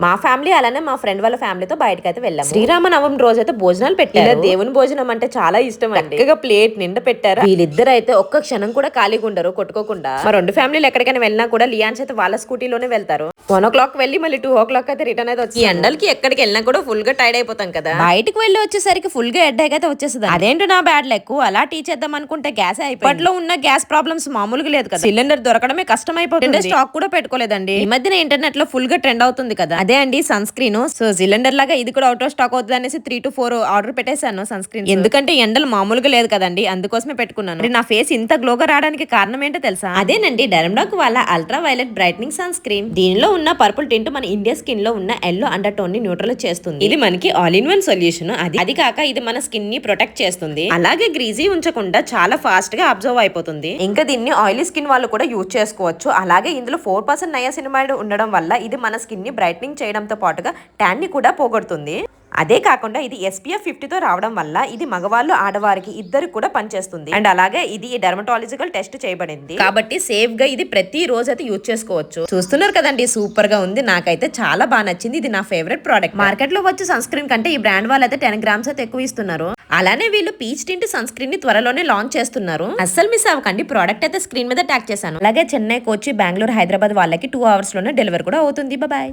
మా ఫ్యామిలీ అలానే మా ఫ్రెండ్ వాళ్ళ ఫ్యామిలీతో బయటకు అయితే వెళ్ళాం. శ్రీరామనవమి రోజు అయితే భోజనాలు పెట్టారు. దేవుని భోజనం అంటే చాలా ఇష్టం అండి. ప్లేట్ నిండా పెట్టారు. వీళ్ళిద్దరు అయితే ఒక్క క్షణం కూడా ఖాళీగా ఉండరు కొట్టుకోకుండా. మా రెండు ఫ్యామిలీలు ఎక్కడికైనా వెళ్ళినా కూడా లియాన్స్ అయితే వాళ్ళ స్కూటీలోనే వెళ్తారు. 1 o'clock వెళ్ళి మళ్ళీ 2 o'clock అయితే రిటర్న్ అయితే వచ్చి ఎండలకి ఎక్కడికి వెళ్ళినా కూడా ఫుల్ గా టైర్డ్ అయిపోతాం కదా. బయటకు వెళ్ళి వచ్చేసరికి ఫుల్ గా హెడ్ఏక్ అయితే వచ్చేస్తుంది. అదేంటో నా బ్యాడ్ లెక్ అలా టీ చేద్దాం అనుకుంటే గ్యాస్ అయిపోయింది. ఉన్న గ్యాస్ ప్రాబ్లమ్స్ మామూలుగా లేదు కదా. సిలిండర్ దొరకడమే కష్టం అయిపోతుంది. స్టాక్ కూడా పెట్టుకోలేదండి. ఈ మధ్యన ఇంటర్నెట్ లో ఫుల్ గా ట్రెండ్ అవుతుంది కదా. అదే అండి సన్ స్క్రీన్. సో సిలిండర్ లాగా ఇది కూడా అవుట్ ఆఫ్ స్టాక్ అవుతుంది అనేసి 3 to 4 ఆర్డర్ పెట్టేశాను సన్ స్క్రీన్. ఎందుకంటే ఎండలు మామూలుగా లేదు కదండి, అందుకోసమే పెట్టుకున్నాను. నా ఫేస్ ఇంత గ్లోగా రావడానికి కారణం ఏంటో తెలుసా? అదేనండి డెర్మడాక్ వాళ్ళ ultraviolet brightening sunscreen. దీనిలో ఉన్న పర్పుల్ టింట్ మన ఇండియా స్కిన్ లో ఉన్న ఎల్లో అండర్ టోన్ ని న్యూట్రల్ చేస్తుంది. ఇది మనకి ఆల్ ఇన్ వన్ సొల్యూషన్. అది కాక ఇది మన స్కిన్ ని ప్రొటెక్ట్ చేస్తుంది. అలాగే గ్రీజీ ఉంచకుండా చాలా ఫాస్ట్ గా అబ్జర్వ్ అయిపోతుంది. ఇంకా దీన్ని ఆయిలీ స్కిన్ వాళ్ళు కూడా యూజ్ చేసుకోవచ్చు. అలాగే ఇందులో 4% నయాసినమైడ్ ఉండడం వల్ల ఇది మన స్కిన్ ని బ్రైట్నింగ్ చేయడంతో పాటుగా ట్యాన్ ని కూడా పోగొడుతుంది. అదే కాకుండా ఇది SPF 50తో రావడం వల్ల ఇది మగవాళ్ళు ఆడవారికి ఇద్దరు కూడా పనిచేస్తుంది. అండ్ అలాగే ఇది డెర్మటాలజికల్ టెస్ట్ చేయబడింది కాబట్టి సేఫ్ గా ఇది ప్రతి రోజు అయితే యూజ్ చేసుకోవచ్చు. చూస్తున్నారు కదండి, సూపర్ గా ఉంది. నాకైతే చాలా బాగా నచ్చింది. ఇది నా ఫేవరెట్ ప్రోడక్ట్. మార్కెట్ లో వచ్చే సన్ స్క్రీన్ కంటే ఈ బ్రాండ్ వాళ్ళు అయితే 10 grams అయితే ఎక్కువ ఇస్తున్నారు. అలానే వీళ్ళు పీచ్ టింట్ సన్ స్క్రీన్ ని త్వరలోనే లాంచ్ చేస్తున్నారు. అస్సలు మిస్ అవ్వకండి. ప్రోడక్ట్ అయితే స్క్రీన్ మీద ట్యాగ్ చేశాను. అలాగే చెన్నై, కోచి, బెంగళూరు, హైదరాబాద్ వాళ్ళకి 2 hours లోనే డెలివరీ కూడా అవుతుంది. బాయ్.